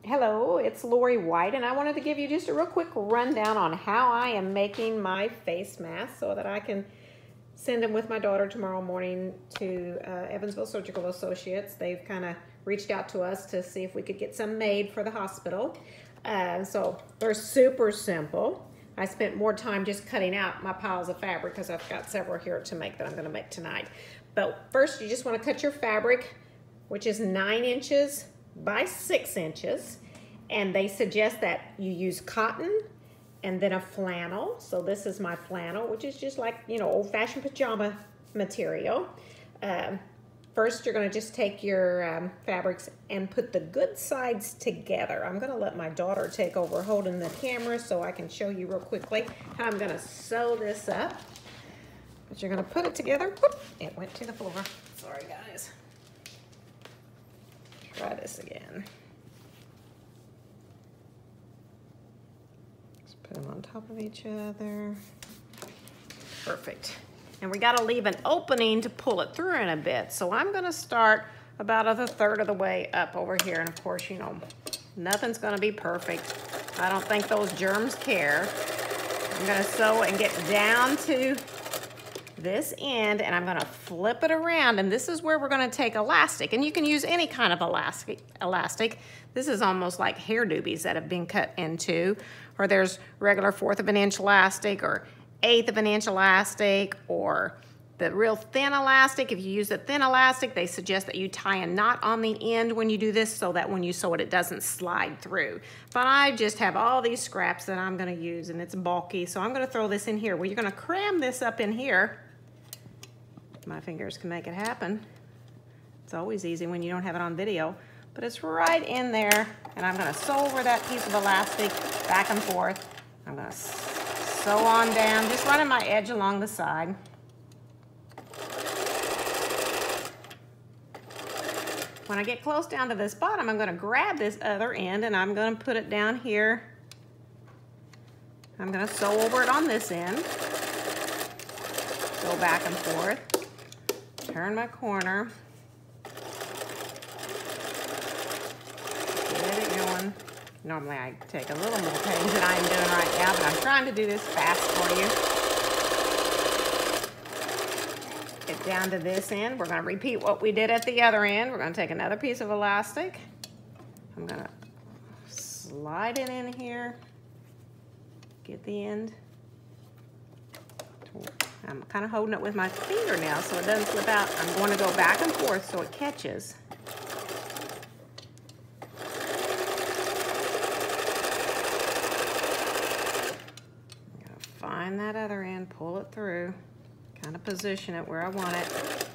Hello, it's Lori White, and I wanted to give you just a real quick rundown on how I am making my face masks so that I can send them with my daughter tomorrow morning to Evansville Surgical Associates. They've kind of reached out to us to see if we could get some made for the hospital. So they're super simple. I spent more time just cutting out my piles of fabric because I've got several here to make that I'm going to make tonight. But first, you just want to cut your fabric, which is 9 inches by 6 inches, and they suggest that you use cotton and then a flannel. So this is my flannel, which is just like, you know, old-fashioned pajama material. First, you're going to just take your fabrics and put the good sides together. I'm going to let my daughter take over holding the camera so I can show you real quickly how I'm going to sew this up. But you're going to put it together. Whoop, it went to the floor. Sorry, guys. Try this again. Just put them on top of each other. Perfect. And we got to leave an opening to pull it through in a bit. So I'm going to start about a third of the way up over here. And of course, you know, nothing's going to be perfect. I don't think those germs care. I'm going to sew and get down to this end, and I'm going to flip it around, and this is where we're going to take elastic, and you can use any kind of elastic. This is almost like hair doobies that have been cut into, or there's regular 1/4 of an inch elastic, or 1/8 of an inch elastic, or the real thin elastic. If you use the thin elastic, they suggest that you tie a knot on the end when you do this so that when you sew it, it doesn't slide through. But I just have all these scraps that I'm going to use, and it's bulky, so I'm going to throw this in here. Well, you're going to cram this up in here. My fingers can make it happen. It's always easy when you don't have it on video, but it's right in there, and I'm going to sew over that piece of elastic back and forth. I'm going to sew on down, just running my edge along the side. When I get close down to this bottom, I'm going to grab this other end and I'm going to put it down here. I'm going to sew over it on this end. Go back and forth. Turn my corner. Get it going. Normally I take a little more pains than I am doing right now, but I'm trying to do this fast for you. Get down to this end. We're going to repeat what we did at the other end. We're going to take another piece of elastic. I'm going to slide it in here. Get the end. I'm kind of holding it with my fingernail so it doesn't slip out. I'm going to go back and forth so it catches. I'm going to find that other end, pull it through, kind of position it where I want it.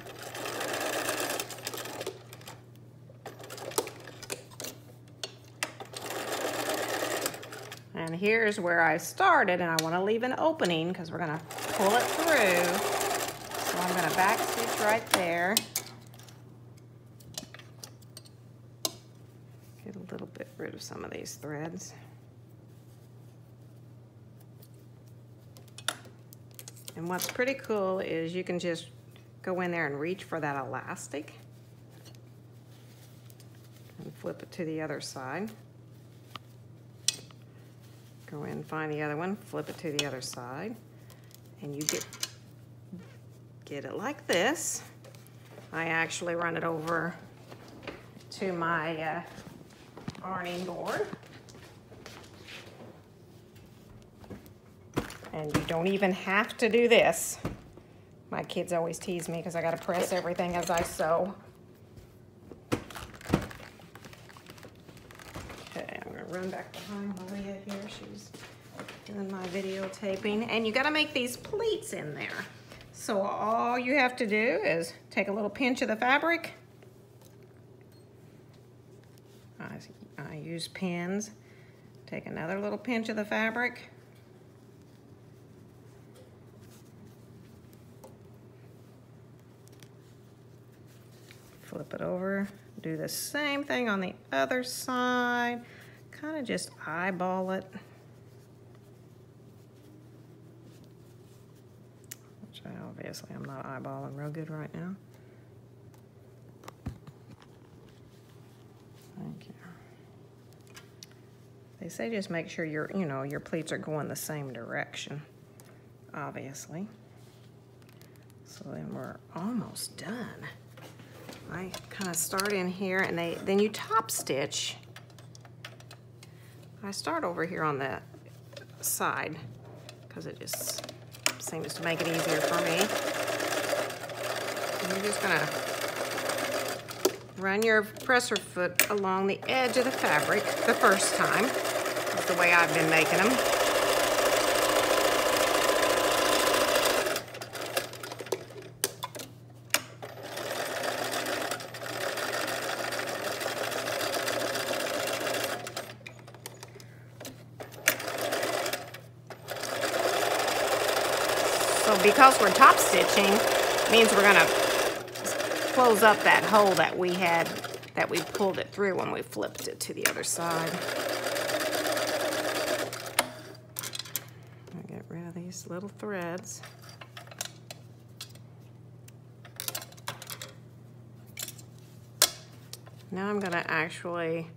And here's where I started, and I want to leave an opening because we're going to pull it through. So I'm going to back stitch right there. Get a little bit rid of some of these threads. And what's pretty cool is you can just go in there and reach for that elastic and flip it to the other side. Go in, find the other one, flip it to the other side, and you get it like this. I actually run it over to my darning board. And you don't even have to do this. My kids always tease me because I gotta press everything as I sew. Okay, I'm gonna run back behind Malia here. She's doing my videotaping. And you gotta make these pleats in there. So all you have to do is take a little pinch of the fabric. I use pins. Take another little pinch of the fabric. Flip it over. Do the same thing on the other side. Kind of just eyeball it. Which obviously I'm not eyeballing real good right now. Thank you. They say just make sure your pleats are going the same direction, obviously. So then we're almost done. I kind of start in here, and then you top stitch. I start over here on the side because it just seems to make it easier for me. And you're just gonna run your presser foot along the edge of the fabric the first time. That's the way I've been making them. So because we're top stitching, means we're gonna close up that hole that we had, that we pulled it through when we flipped it to the other side. I'll get rid of these little threads. Now I'm gonna actually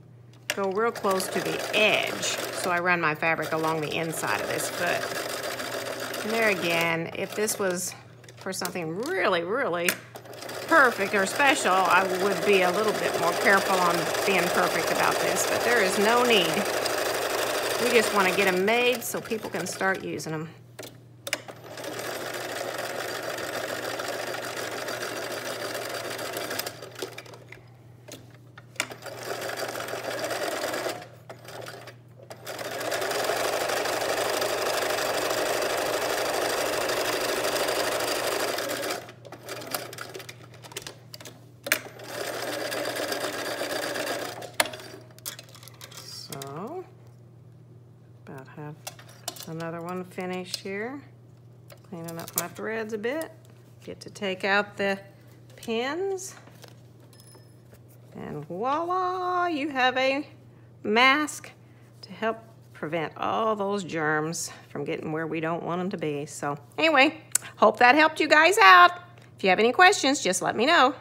go real close to the edge, so I run my fabric along the inside of this foot. And there again, if this was for something really, really perfect or special, I would be a little bit more careful on being perfect about this, but there is no need. We just want to get them made so people can start using them. About have another one finished here. Cleaning up my threads a bit. Get to take out the pins. And voila, you have a mask to help prevent all those germs from getting where we don't want them to be. So anyway, hope that helped you guys out. If you have any questions, just let me know.